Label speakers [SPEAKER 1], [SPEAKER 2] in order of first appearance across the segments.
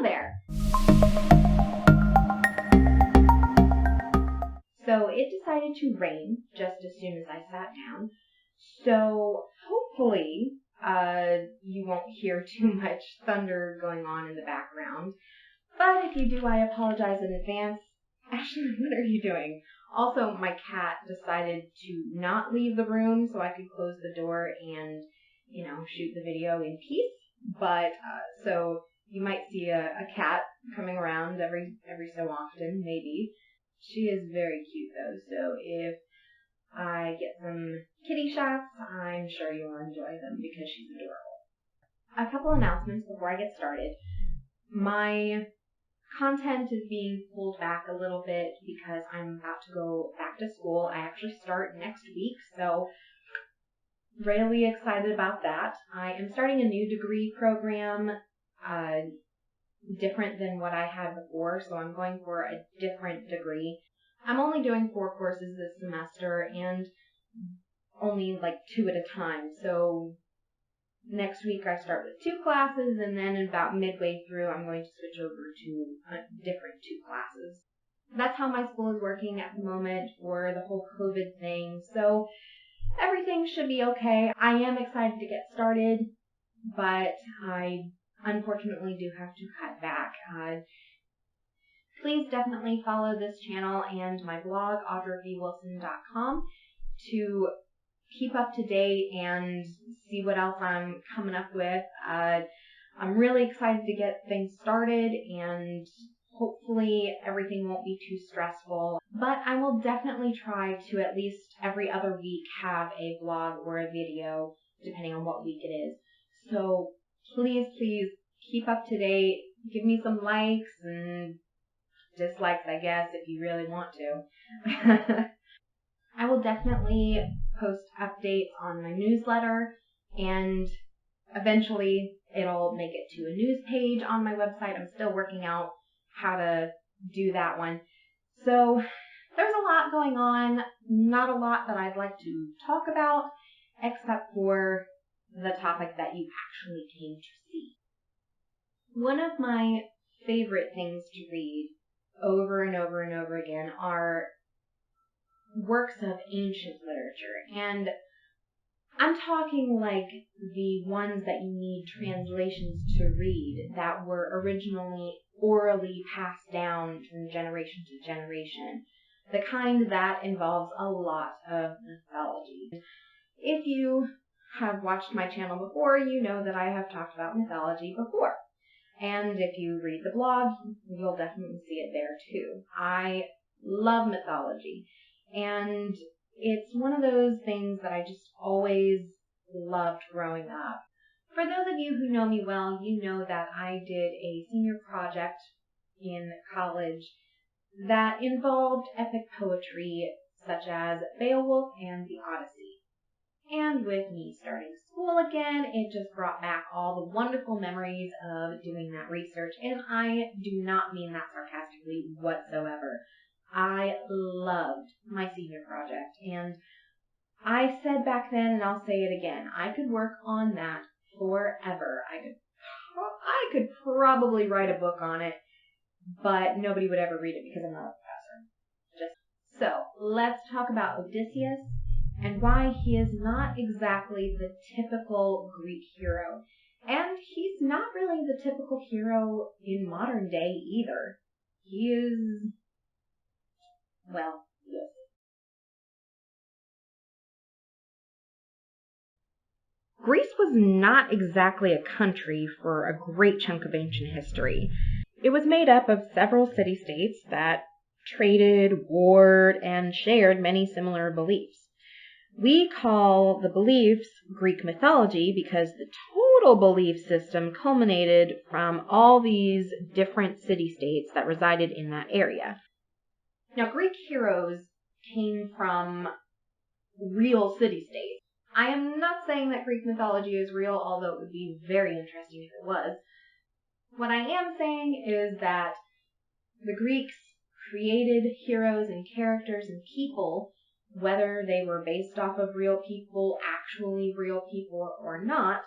[SPEAKER 1] Hello there! So it decided to rain just as soon as I sat down, so hopefully you won't hear too much thunder going on in the background. But if you do, I apologize in advance. Ashley, what are you doing? Also, my cat decided to not leave the room so I could close the door and, shoot the video in peace. But, so you might see a cat coming around every so often, maybe. She is very cute though, so if I get some kitty shots, I'm sure you'll enjoy them because she's adorable. A couple announcements before I get started. My content is being pulled back a little bit because I'm about to go back to school. I actually start next week, so really excited about that. I am starting a new degree program, different than what I had before, so I'm going for a different degree. I'm only doing 4 courses this semester and only like 2 at a time, so next week I start with 2 classes, and then about midway through I'm going to switch over to different 2 classes. That's how my school is working at the moment for the whole COVID thing, so everything should be okay. I am excited to get started, but I unfortunately do have to cut back. Please definitely follow this channel and my blog, audreyvwilson.com, to keep up to date and see what else I'm coming up with. I'm really excited to get things started, and hopefully everything won't be too stressful. But I will definitely try to at least every other week have a vlog or a video, depending on what week it is. So please keep up to date. Give me some likes and dislikes, I guess, if you really want to. I will definitely post updates on my newsletter, and eventually it'll make it to a news page on my website. I'm still working out how to do that one. So there's a lot going on, not a lot that I'd like to talk about, except for the topic that you actually came to see. One of my favorite things to read over and over and over again are works of ancient literature, and I'm talking like the ones that you need translations to read, that were originally orally passed down from generation to generation, the kind that involves a lot of mythology. If you have watched my channel before, you know that I have talked about mythology before. And if you read the blog, you'll definitely see it there too. I love mythology, and it's one of those things that I just always loved growing up. For those of you who know me well, you know that I did a senior project in college that involved epic poetry such as Beowulf and the Odyssey. And with me starting school again, it just brought back all the wonderful memories of doing that research, and I do not mean that sarcastically whatsoever. I loved my senior project, and I said back then, and I'll say it again, I could work on that forever. I could probably write a book on it, but nobody would ever read it because I'm not a professor. So, let's talk about Odysseus and why he is not exactly the typical Greek hero. And he's not really the typical hero in modern day either. He is, well, yes. Greece was not exactly a country for a great chunk of ancient history. It was made up of several city-states that traded, warred, and shared many similar beliefs. We call the beliefs Greek mythology because the total belief system culminated from all these different city-states that resided in that area. Now, Greek heroes came from real city-states. I am not saying that Greek mythology is real, although it would be very interesting if it was. What I am saying is that the Greeks created heroes and characters and people, whether they were based off of real people, actually real people or not,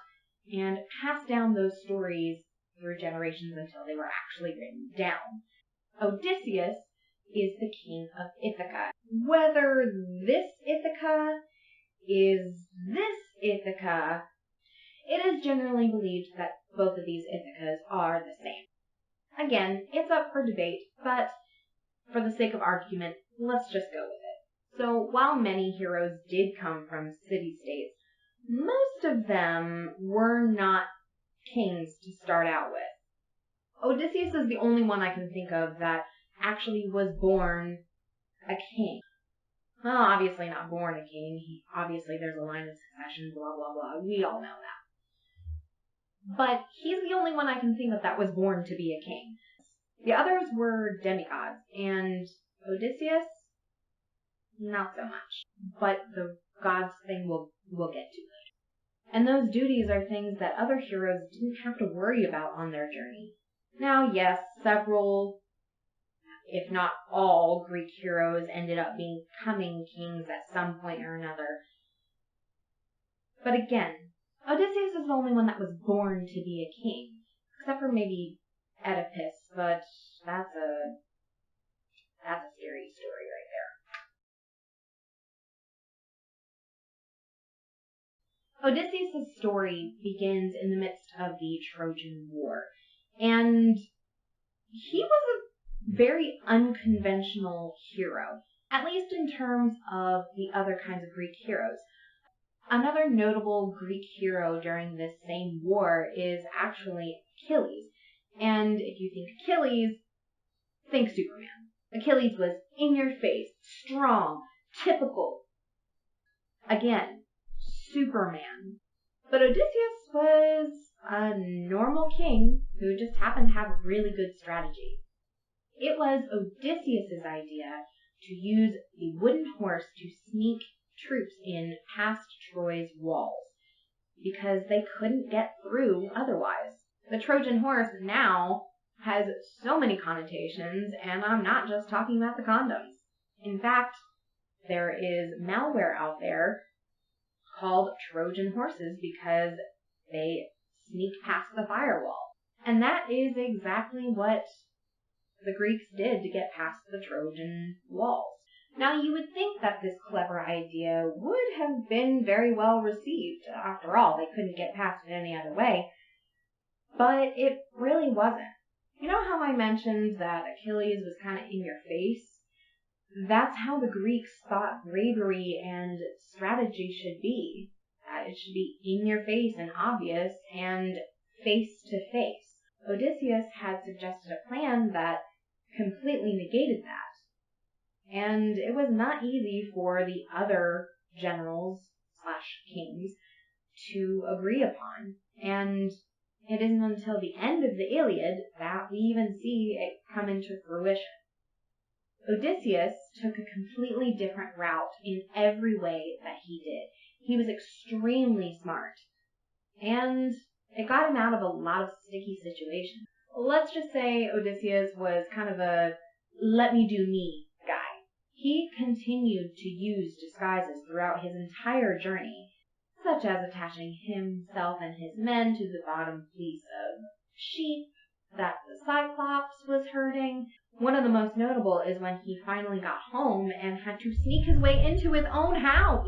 [SPEAKER 1] and passed down those stories through generations until they were actually written down. Odysseus is the king of Ithaca. Whether this Ithaca is this Ithaca, it is generally believed that both of these Ithacas are the same. Again, it's up for debate, but for the sake of argument, let's just go with it. So while many heroes did come from city-states, most of them were not kings to start out with. Odysseus is the only one I can think of that actually was born a king. Well, obviously not born a king. Obviously there's a line of succession, blah, blah, blah. We all know that. But he's the only one I can think of that was born to be a king. The others were demigods, and Odysseus, not so much. But the gods thing we'll get to later. And those duties are things that other heroes didn't have to worry about on their journey. Now, yes, several, if not all, Greek heroes ended up becoming kings at some point or another. But again, Odysseus is the only one that was born to be a king, except for maybe Oedipus, but that's a scary story right there. Odysseus' story begins in the midst of the Trojan War, and he was a very unconventional hero, at least in terms of the other kinds of Greek heroes. Another notable Greek hero during this same war is actually Achilles. And if you think Achilles, think Superman. Achilles was in your face, strong, typical. Again, Superman. But Odysseus was a normal king who just happened to have really good strategy. It was Odysseus' idea to use the wooden horse to sneak troops in past Troy's walls, because they couldn't get through otherwise. The Trojan horse now has so many connotations, and I'm not just talking about the condoms. In fact, there is malware out there called Trojan horses because they sneak past the firewall. And that is exactly what the Greeks did to get past the Trojan walls. Now, you would think that this clever idea would have been very well received. After all, they couldn't get past it any other way. But it really wasn't. You know how I mentioned that Achilles was kind of in your face? That's how the Greeks thought bravery and strategy should be. That it should be in your face and obvious and face to face. Odysseus had suggested a plan that completely negated that. And it was not easy for the other generals/kings to agree upon. And it isn't until the end of the Iliad that we even see it come into fruition. Odysseus took a completely different route in every way that he did. He was extremely smart, and it got him out of a lot of sticky situations. Let's just say Odysseus was kind of a let me do me guy. He continued to use disguises throughout his entire journey, such as attaching himself and his men to the bottom piece of sheep that the Cyclops was herding. One of the most notable is when he finally got home and had to sneak his way into his own house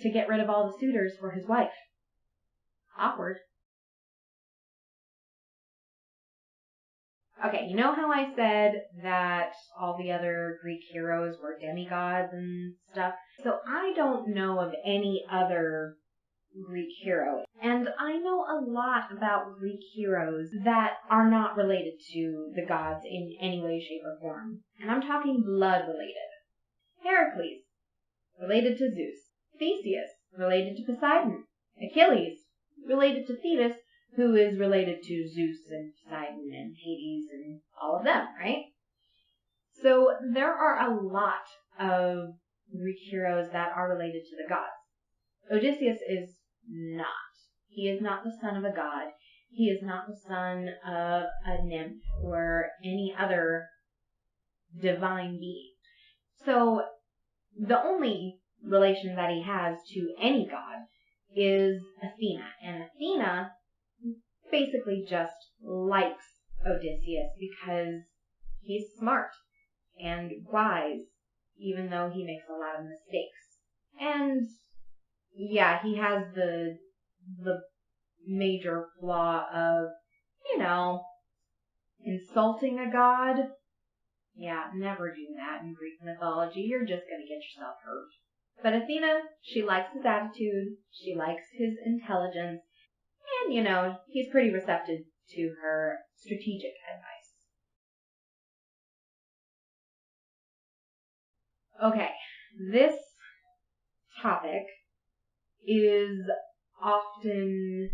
[SPEAKER 1] to get rid of all the suitors for his wife. Awkward. Okay, you know how I said that all the other Greek heroes were demigods and stuff? So I don't know of any other Greek hero. And I know a lot about Greek heroes that are not related to the gods in any way, shape, or form. And I'm talking blood related. Heracles, related to Zeus. Theseus, related to Poseidon. Achilles, related to Thetis, who is related to Zeus and Poseidon and Hades and all of them, right? So there are a lot of Greek heroes that are related to the gods. Odysseus is not. He is not the son of a god. He is not the son of a nymph or any other divine being. So the only relation that he has to any god is Athena. And Athena basically just likes Odysseus because he's smart and wise, even though he makes a lot of mistakes. And yeah, he has the major flaw of, insulting a god. Yeah, never do that in Greek mythology. You're just gonna get yourself hurt. But Athena, she likes his attitude, she likes his intelligence, and, he's pretty receptive to her strategic advice. Okay, this topic is often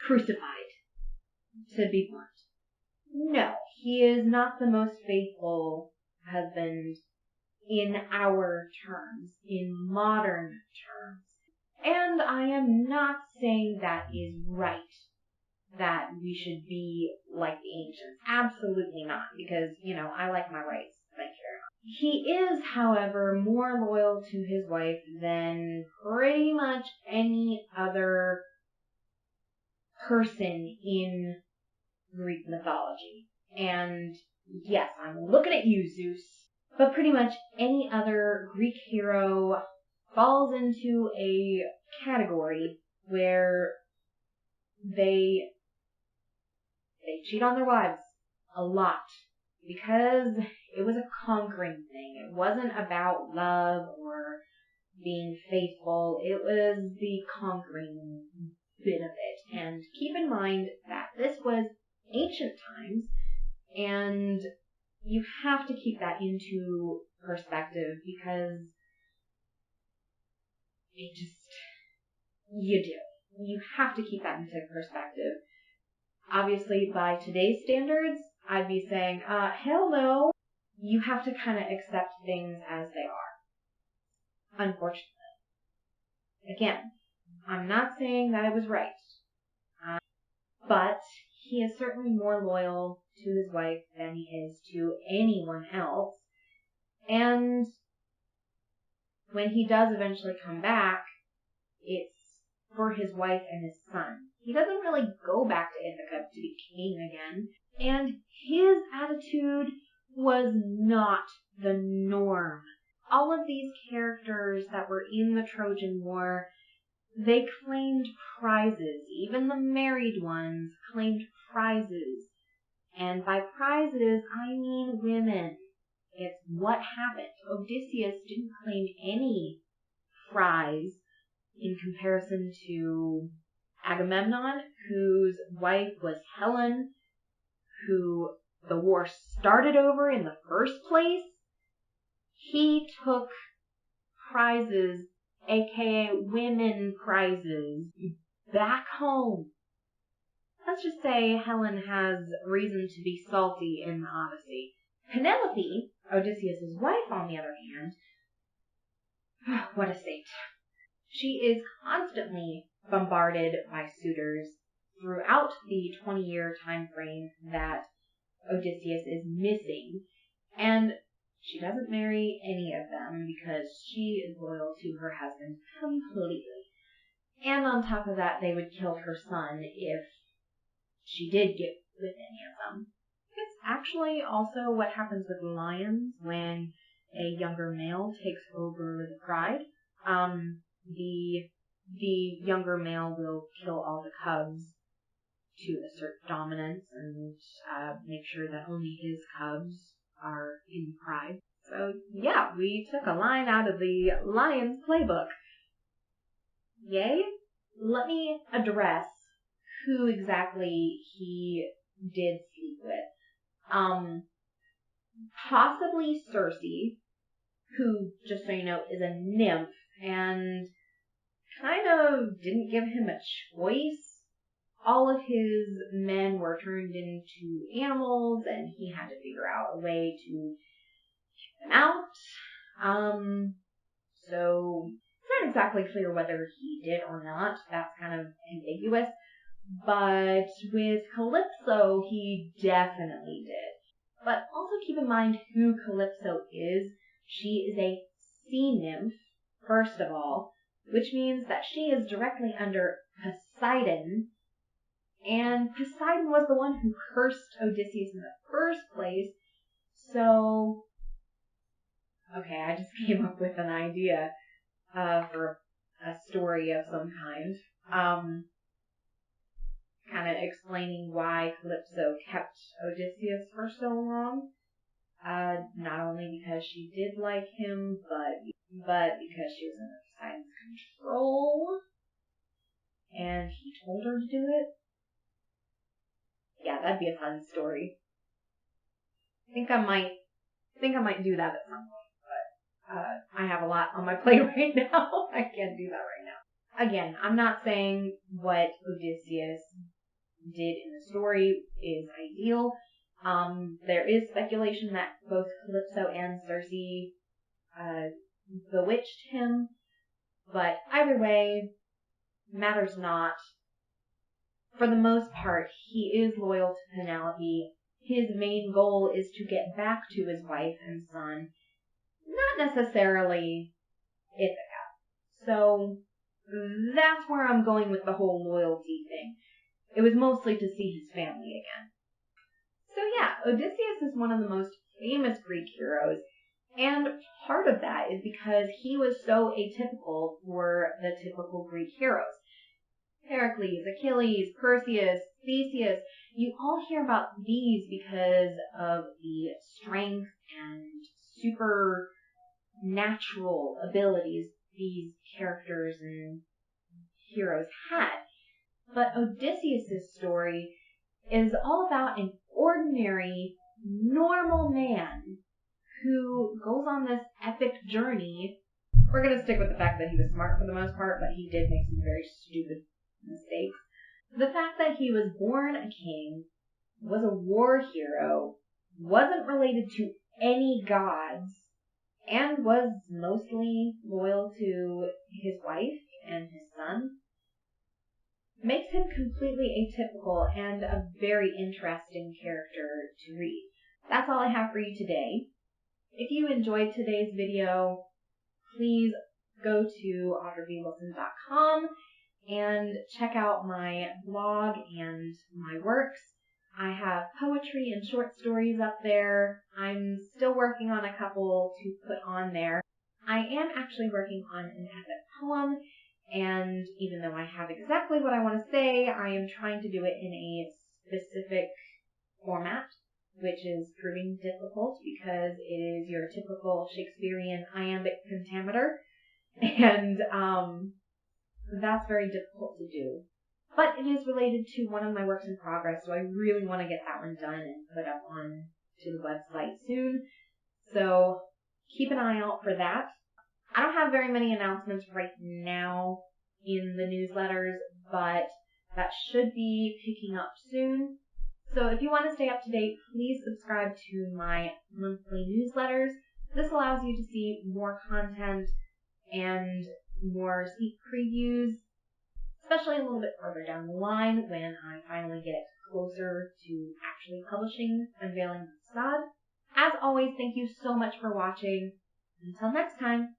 [SPEAKER 1] crucified, to be blunt. No, he is not the most faithful husband in our terms, in modern terms. And I am not saying that is right, that we should be like the ancients. Absolutely not, because, I like my rights. Thank you very much. He is, however, more loyal to his wife than pretty much any other person in Greek mythology. And yes, I'm looking at you, Zeus. But pretty much any other Greek hero falls into a category where they cheat on their wives a lot because it was a conquering thing. It wasn't about love or being faithful. It was the conquering bit of it. And keep in mind that this was ancient times, and you have to keep that into perspective because you do. You have to keep that into perspective. Obviously, by today's standards, I'd be saying, hell no. You have to kind of accept things as they are. Unfortunately. Again, I'm not saying that it was right. But he is certainly more loyal to his wife than he is to anyone else. And when he does eventually come back, it's for his wife and his son. He doesn't really go back to Ithaca to be king again. And his attitude was not the norm. All of these characters that were in the Trojan War, they claimed prizes. Even the married ones claimed prizes. And by prizes, I mean women. It's what happened. Odysseus didn't claim any prize in comparison to Agamemnon, whose wife was Helen, who the war started over in the first place. He took prizes, aka women prizes, back home. Let's just say Helen has reason to be salty in the Odyssey. Penelope, Odysseus' wife, on the other hand, what a saint. She is constantly bombarded by suitors throughout the 20-year time frame that Odysseus is missing, and she doesn't marry any of them because she is loyal to her husband completely. And on top of that, they would kill her son if she did get with any of them. It's actually also what happens with lions when a younger male takes over the pride. The younger male will kill all the cubs to assert dominance and make sure that only his cubs are in pride. So yeah, we took a line out of the Lion's playbook. Yay? Let me address who exactly he did sleep with. Possibly Circe, who, just so you know, is a nymph and kind of didn't give him a choice. All of his men were turned into animals, and he had to figure out a way to get them out. So it's not exactly clear whether he did or not. That's kind of ambiguous. But with Calypso, he definitely did. But also keep in mind who Calypso is. She is a sea nymph, first of all, which means that she is directly under Poseidon, And Poseidon was the one who cursed Odysseus in the first place. So, okay, I just came up with an idea for a story of some kind. Kind of explaining why Calypso kept Odysseus for so long. Not only because she did like him, but because she was under Poseidon's control, and he told her to do it. Yeah, that'd be a fun story. I think I might do that at some point, but I have a lot on my plate right now. I can't do that right now. Again, I'm not saying what Odysseus did in the story is ideal. There is speculation that both Calypso and Circe bewitched him, but either way, matters not. For the most part, he is loyal to Penelope. His main goal is to get back to his wife and son, not necessarily Ithaca. So that's where I'm going with the whole loyalty thing. It was mostly to see his family again. So yeah, Odysseus is one of the most famous Greek heroes, and part of that is because he was so atypical for the typical Greek heroes. Heracles, Achilles, Perseus, Theseus, you all hear about these because of the strength and supernatural abilities these characters and heroes had. But Odysseus' story is all about an ordinary, normal man who goes on this epic journey. We're going to stick with the fact that he was smart for the most part, but he did make some very stupid mistakes. The fact that he was born a king, was a war hero, wasn't related to any gods, and was mostly loyal to his wife and his son, makes him completely atypical and a very interesting character to read. That's all I have for you today. If you enjoyed today's video, please go to audreywilson.com and check out my blog and my works. I have poetry and short stories up there. I'm still working on a couple to put on there. I am actually working on an epic poem, and even though I have exactly what I want to say, I am trying to do it in a specific format, which is proving difficult because it is your typical Shakespearean iambic pentameter, and that's very difficult to do. But it is related to one of my works in progress, so I really want to get that one done and put up on to the website soon. So keep an eye out for that. I don't have very many announcements right now in the newsletters, but that should be picking up soon. So if you want to stay up to date, please subscribe to my monthly newsletters. This allows you to see more content and more sneak previews, especially a little bit further down the line when I finally get closer to actually publishing Unveiling the Facade. As always, thank you so much for watching. Until next time.